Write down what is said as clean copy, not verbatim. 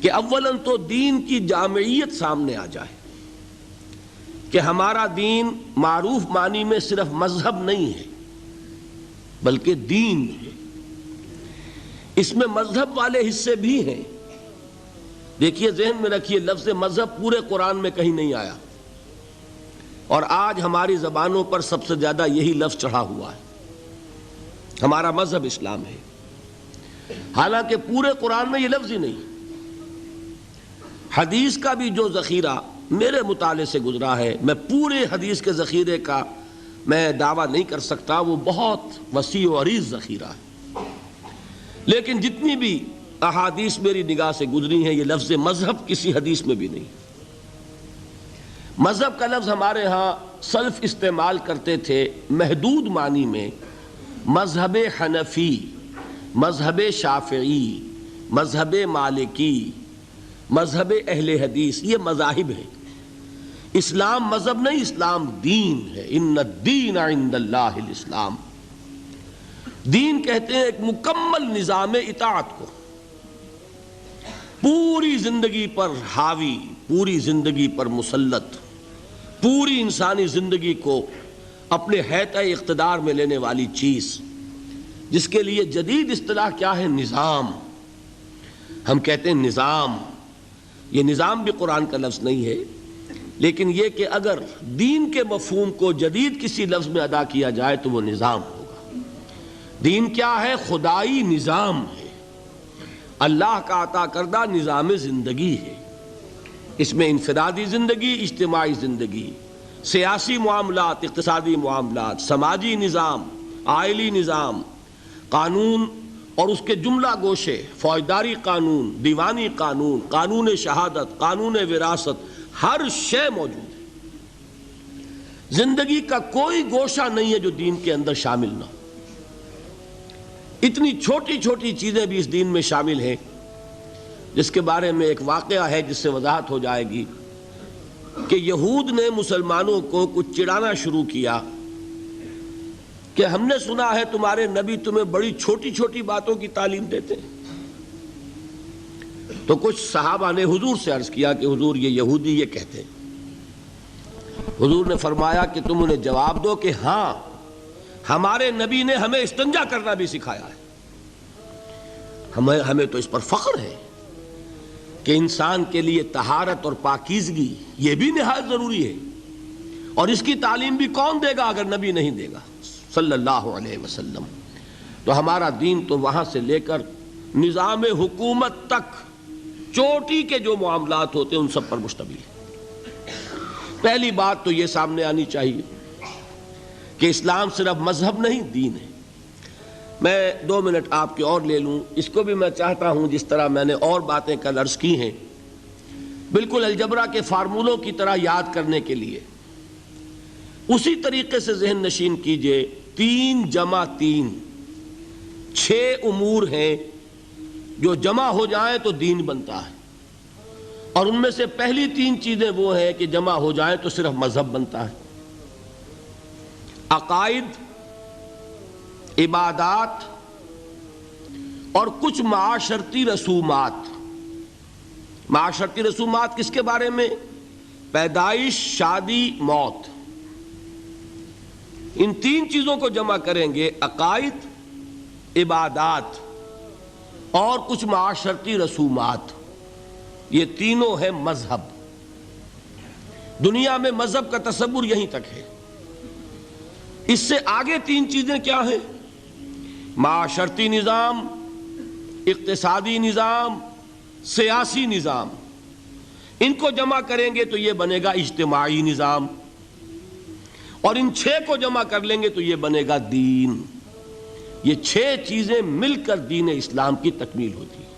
کہ اولاً تو دین کی جامعیت سامنے آ جائے کہ ہمارا دین معروف معنی میں صرف مذہب نہیں ہے بلکہ دین ہے۔ اس میں مذہب والے حصے بھی ہیں۔ دیکھیے، ذہن میں رکھیے، لفظ مذہب پورے قرآن میں کہیں نہیں آیا، اور آج ہماری زبانوں پر سب سے زیادہ یہی لفظ چڑھا ہوا ہے، ہمارا مذہب اسلام ہے، حالانکہ پورے قرآن میں یہ لفظ ہی نہیں۔ حدیث کا بھی جو ذخیرہ میرے مطالعے سے گزرا ہے، میں پورے حدیث کے ذخیرے کا میں دعویٰ نہیں کر سکتا، وہ بہت وسیع و عریض ذخیرہ ہے، لیکن جتنی بھی احادیث میری نگاہ سے گزری ہیں، یہ لفظ مذہب کسی حدیث میں بھی نہیں۔ مذہب کا لفظ ہمارے ہاں سلف استعمال کرتے تھے محدود معنی میں، مذہب حنفی، مذہب شافعی، مذہب مالکی، مذہب اہل حدیث، یہ مذاہب ہیں۔ اسلام مذہب نہیں، اسلام دین ہے۔ ان الدین عند اللہ الاسلام۔ دین کہتے ہیں ایک مکمل نظام اطاعت کو، پوری زندگی پر حاوی، پوری زندگی پر مسلط، پوری انسانی زندگی کو اپنے حیطۂ اقتدار میں لینے والی چیز، جس کے لیے جدید اصطلاح کیا ہے؟ نظام۔ ہم کہتے ہیں نظام، یہ نظام بھی قرآن کا لفظ نہیں ہے، لیکن یہ کہ اگر دین کے مفہوم کو جدید کسی لفظ میں ادا کیا جائے تو وہ نظام ہوگا۔ دین کیا ہے؟ خدائی نظام ہے، اللہ کا عطا کردہ نظام زندگی ہے۔ اس میں انفرادی زندگی، اجتماعی زندگی، سیاسی معاملات، اقتصادی معاملات، سماجی نظام، آئلی نظام، قانون اور اس کے جملہ گوشے، فوجداری قانون، دیوانی قانون، قانون شہادت، قانون وراثت، ہر شے موجود ہے۔ زندگی کا کوئی گوشہ نہیں ہے جو دین کے اندر شامل نہ ہو۔ اتنی چھوٹی چھوٹی چیزیں بھی اس دین میں شامل ہیں، جس کے بارے میں ایک واقعہ ہے جس سے وضاحت ہو جائے گی کہ یہود نے مسلمانوں کو کچھ چڑھانا شروع کیا کہ ہم نے سنا ہے تمہارے نبی تمہیں بڑی چھوٹی چھوٹی باتوں کی تعلیم دیتے ہیں۔ تو کچھ صحابہ نے حضور سے عرض کیا کہ حضور، یہ یہودی یہ کہتے ہیں۔ حضور نے فرمایا کہ تم انہیں جواب دو کہ ہاں، ہمارے نبی نے ہمیں استنجا کرنا بھی سکھایا ہے۔ ہمیں تو اس پر فخر ہے کہ انسان کے لیے طہارت اور پاکیزگی یہ بھی نہایت ضروری ہے، اور اس کی تعلیم بھی کون دے گا اگر نبی نہیں دے گا صلی اللہ علیہ وسلم۔ تو ہمارا دین تو وہاں سے لے کر نظام حکومت تک چوٹی کے جو معاملات ہوتے ہیں ان سب پر مشتمل ہے۔ پہلی بات تو یہ سامنے آنی چاہیے کہ اسلام صرف مذہب نہیں، دین ہے۔ میں 2 منٹ آپ کے اور لے لوں، اس کو بھی میں چاہتا ہوں جس طرح میں نے اور باتیں کل عرض کی ہیں، بالکل الجبرا کے فارمولوں کی طرح یاد کرنے کے لیے اسی طریقے سے ذہن نشین کیجئے۔ 3 جمع 3، 6 امور ہیں جو جمع ہو جائیں تو دین بنتا ہے، اور ان میں سے پہلی 3 چیزیں وہ ہیں کہ جمع ہو جائیں تو صرف مذہب بنتا ہے۔ عقائد، عبادات اور کچھ معاشرتی رسومات۔ معاشرتی رسومات کس کے بارے میں؟ پیدائش، شادی، موت۔ ان 3 چیزوں کو جمع کریں گے، عقائد، عبادات اور کچھ معاشرتی رسومات، یہ تینوں ہیں مذہب۔ دنیا میں مذہب کا تصور یہیں تک ہے۔ اس سے آگے 3 چیزیں کیا ہیں؟ معاشرتی نظام، اقتصادی نظام، سیاسی نظام۔ ان کو جمع کریں گے تو یہ بنے گا اجتماعی نظام، اور ان 6 کو جمع کر لیں گے تو یہ بنے گا دین۔ یہ 6 چیزیں مل کر دین اسلام کی تکمیل ہوتی ہے۔